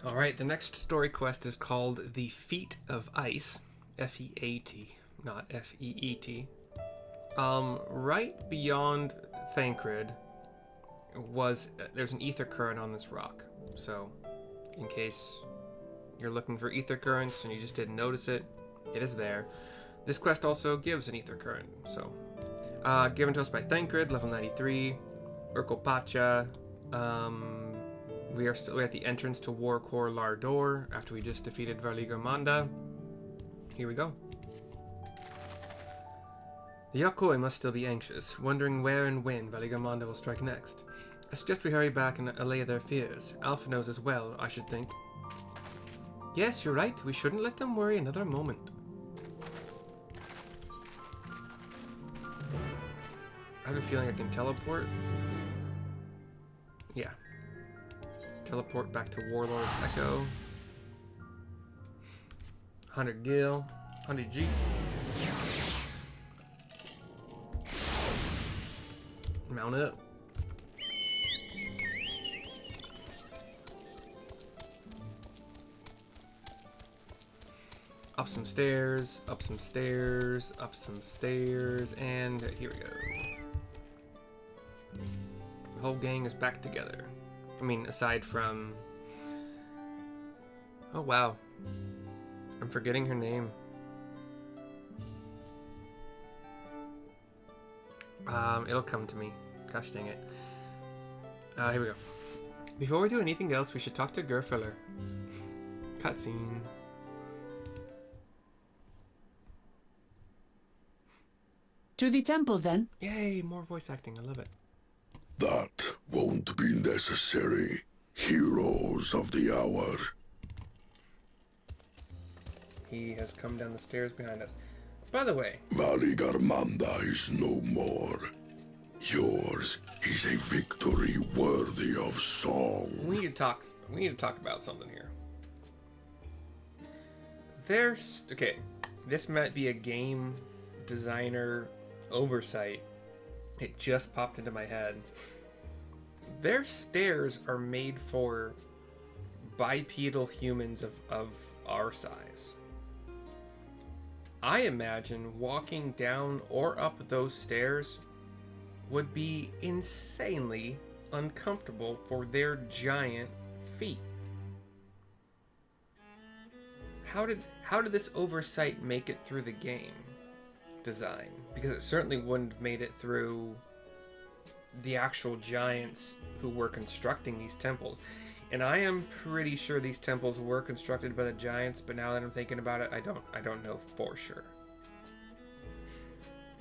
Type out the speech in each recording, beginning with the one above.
Alright, the next story quest is called The Feet of Ice. F-E-A-T, not F-E-E-T. Right beyond Thancred there's an ether current on this rock. So, in case you're looking for ether currents and you just didn't notice it, it is there. This quest also gives an ether current. So, given to us by Thancred, level 93. Urkopacha. We are still at the entrance to Worlar door after we just defeated Varligermanda. Here we go. The Yok Huy must still be anxious, wondering where and when Varligermanda will strike next. I suggest we hurry back and allay their fears. Alpha knows as well, I should think. Yes, you're right. We shouldn't let them worry another moment. I have a feeling I can teleport. Yeah. Teleport back to Worlar's Echo. 100 Gil. 100 G. Mount up. Up some stairs, up some stairs, up some stairs, and here we go. The whole gang is back together. I mean, aside from... Oh, wow. I'm forgetting her name. It'll come to me. Gosh dang it. Here we go. Before we do anything else, we should talk to Gerfeller. Cutscene. To the temple, then? Yay, more voice acting. I love it. That won't be necessary, heroes of the hour. He has come down the stairs behind us. By the way... Varligermanda is no more. Yours is a victory worthy of song. We need to talk about something here. Okay, this might be a game designer oversight. It just popped into my head. Their stairs are made for bipedal humans of our size. I imagine walking down or up those stairs would be insanely uncomfortable for their giant feet. How did this oversight make it through the game design? Because it certainly wouldn't have made it through the actual giants who were constructing these temples. And I am pretty sure these temples were constructed by the giants, but now that I'm thinking about it, I don't know for sure.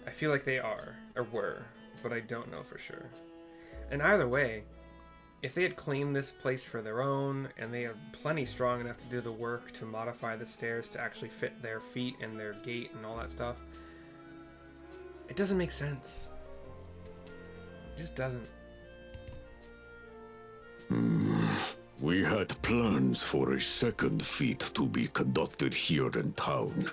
I feel like they are, or were, but I don't know for sure. And either way, if they had claimed this place for their own, and they are plenty strong enough to do the work to modify the stairs to actually fit their feet and their gait and all that stuff, it doesn't make sense. It just doesn't. We had plans for a second feat to be conducted here in town,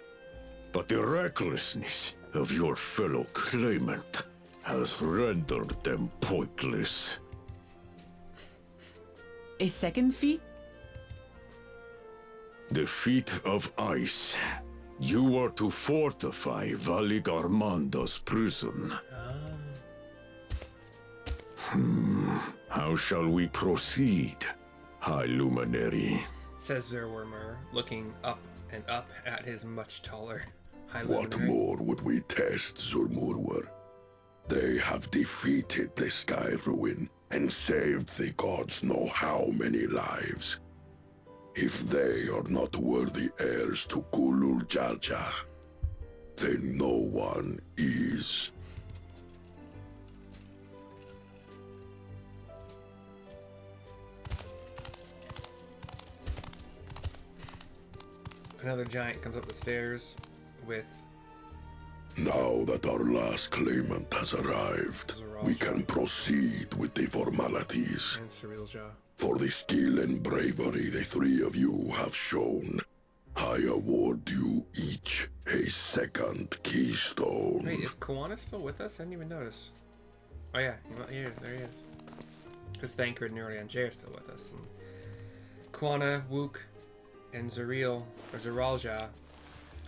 but the recklessness of your fellow claimant has rendered them pointless. A second feat? The feat of ice. You are to fortify Varligermanda's prison. How shall we proceed, High Luminary? Says Zerwormer, looking up and up at his much taller High What Luminary. more would we test, Zurmurwer? They have defeated the Sky Ruin and saved the gods know how many lives. If they are not worthy heirs to Kulul Jarjar, then no one is. Another giant comes up the stairs with... Now that our last claimant has arrived, we can proceed with the formalities. And Surreal Jaw. For the skill and bravery the three of you have shown, I award you each a second keystone. Wait, is Koana still with us? I didn't even notice. Oh yeah, here, there he is. Because Thancred and Urian J are still with us. And Quana, Wook, and Zeralja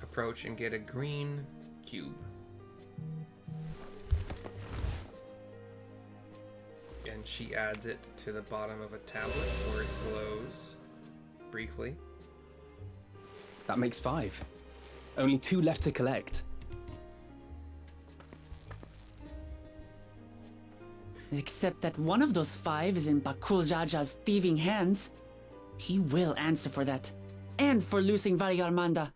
approach and get a green cube. And she adds it to the bottom of a tablet where it glows briefly. That makes 5. Only 2 left to collect. Except that one of those 5 is in Bakul Jaja's thieving hands. He will answer for that. And for losing Valiarmanda.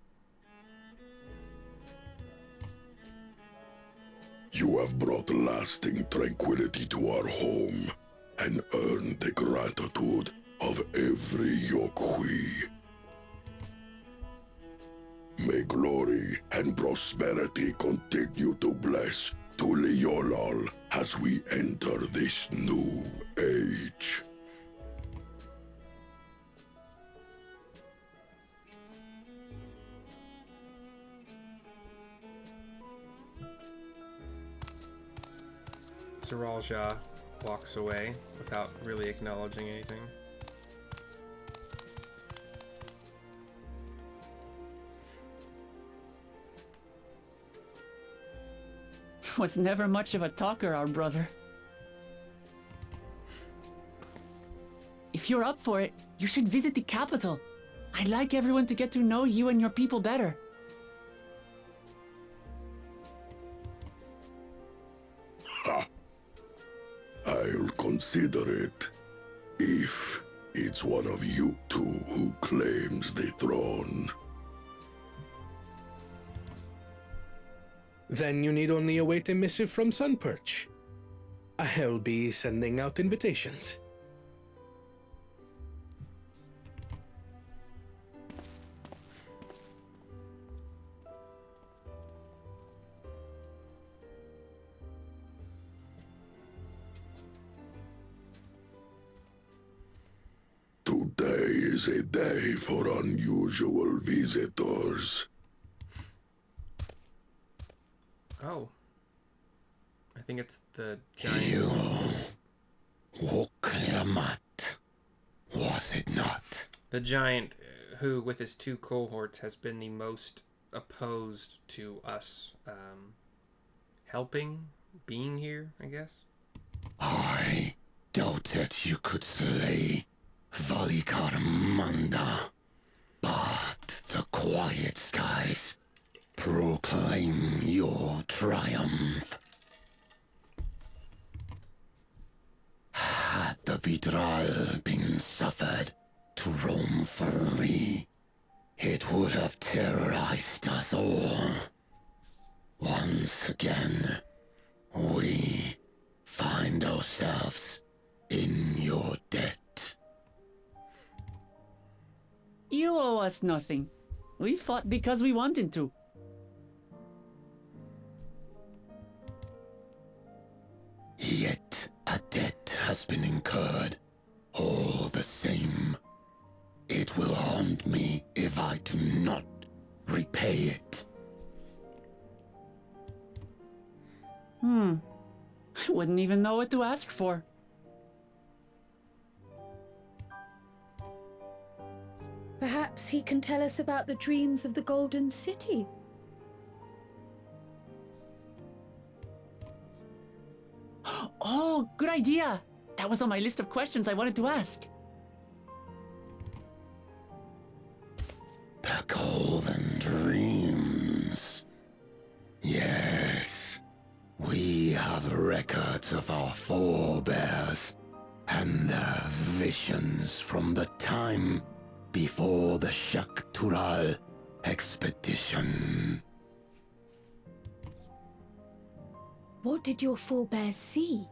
You have brought lasting tranquility to our home and earned the gratitude of every Yok Huy. May glory and prosperity continue to bless Tuliolol as we enter this new age. Zeralja walks away without really acknowledging anything. Was never much of a talker, our brother. If you're up for it, you should visit the capital. I'd like everyone to get to know you and your people better. Ha! I'll consider it. If it's one of you two who claims the throne. Then you need only await a missive from Sunperch. I'll be sending out invitations. Today is a day for unusual visitors. Oh. I think it's the giant. Woklamat, was it not? The giant who, with his 2 cohorts, has been the most opposed to us helping, being here, I guess. I doubted you could slay Valikarmanda, but the quiet skies proclaim your triumph. Had the betrayal been suffered to roam free, it would have terrorized us all. Once again, we find ourselves in your debt. You owe us nothing. We fought because we wanted to. Yet a debt has been incurred. All the same, it will haunt me if I do not repay it. I wouldn't even know what to ask for. Perhaps he can tell us about the dreams of the Golden City. Oh, good idea. That was on my list of questions I wanted to ask. The Golden Dreams. Yes, we have records of our forebears and their visions from the time before the Shaktural expedition. What did your forebears see?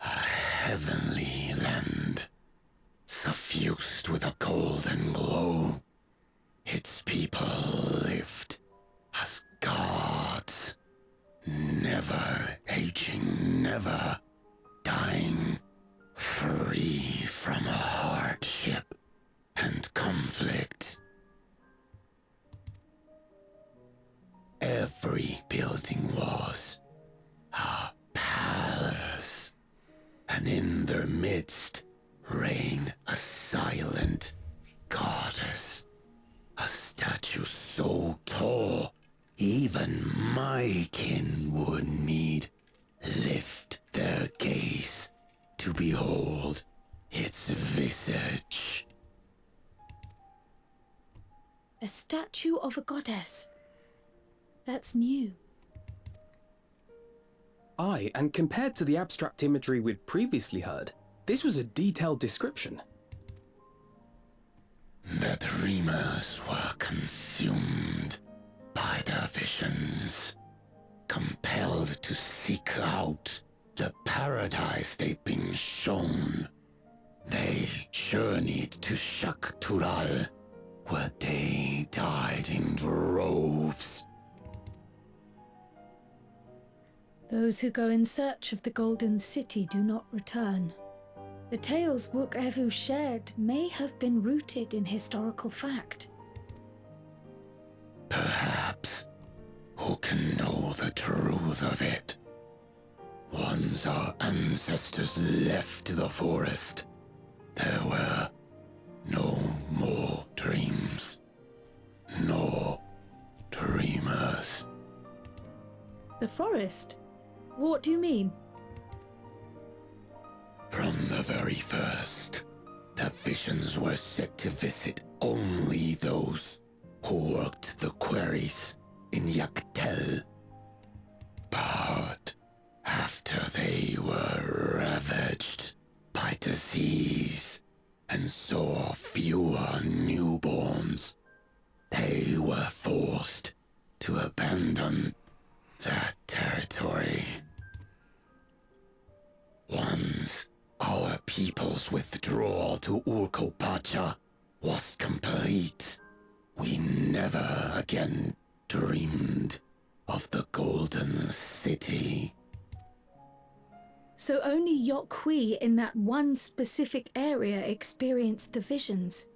A heavenly land, suffused with a golden glow. Its people lived as gods, never aging, never dying, free from hardship and conflict. Every building was a and in their midst reigned a silent goddess. A statue so tall, even my kin would need lift their gaze to behold its visage. A statue of a goddess. That's new. Aye, and compared to the abstract imagery we'd previously heard, this was a detailed description. The dreamers were consumed by their visions, compelled to seek out the paradise they'd been shown. They journeyed to Shaktural, where they died in droves. Those who go in search of the Golden City do not return. The tales Wook Evu shared may have been rooted in historical fact. Perhaps. Who can know the truth of it? Once our ancestors left the forest, there were no more dreams. No dreamers. The forest? What do you mean? From the very first, the visions were set to visit only those who worked the quarries in Yaktel. But after they were ravaged by disease and saw fewer newborns, they were forced to abandon that territory. Once our people's withdrawal to Urkopacha was complete, we never again dreamed of the Golden City. So only Yok Huy in that one specific area experienced the visions.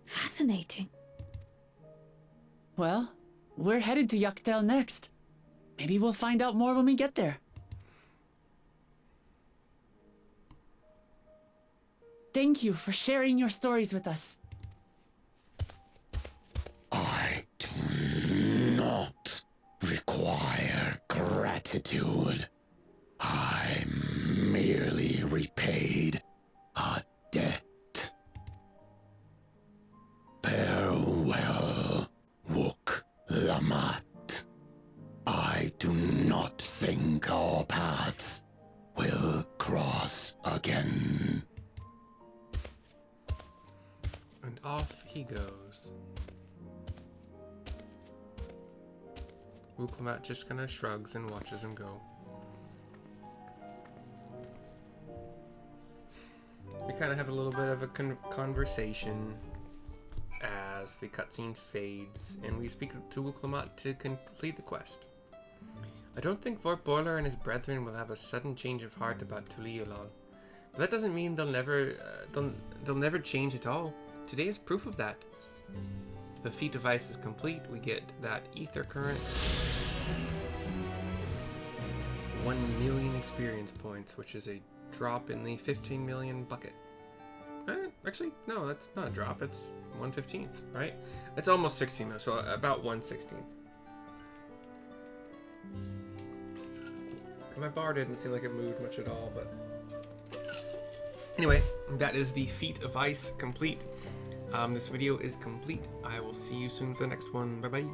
Fascinating. Well, we're headed to Yaktel next. Maybe we'll find out more when we get there. Thank you for sharing your stories with us. I do not require gratitude. I merely repaid a debt. Farewell, Wook Lamat. I do not think our paths will cross again. And off he goes. Wook just kind of shrugs and watches him go. We kind of have a little bit of a conversation as the cutscene fades, and we speak to Wook to complete the quest. I don't think Worlar and his brethren will have a sudden change of heart about Tuliolal, but that doesn't mean they'll never change at all. Today is proof of that. The feat of ice is complete. We get that ether current. 1 million experience points, which is a drop in the 15 million bucket. Actually, no, that's not a drop. It's 1/15th, right? It's almost 16 though, so about 1/16th. My bar didn't seem like it moved much at all, but anyway, that is the feat of ice complete. This video is complete. I will see you soon for the next one. Bye bye.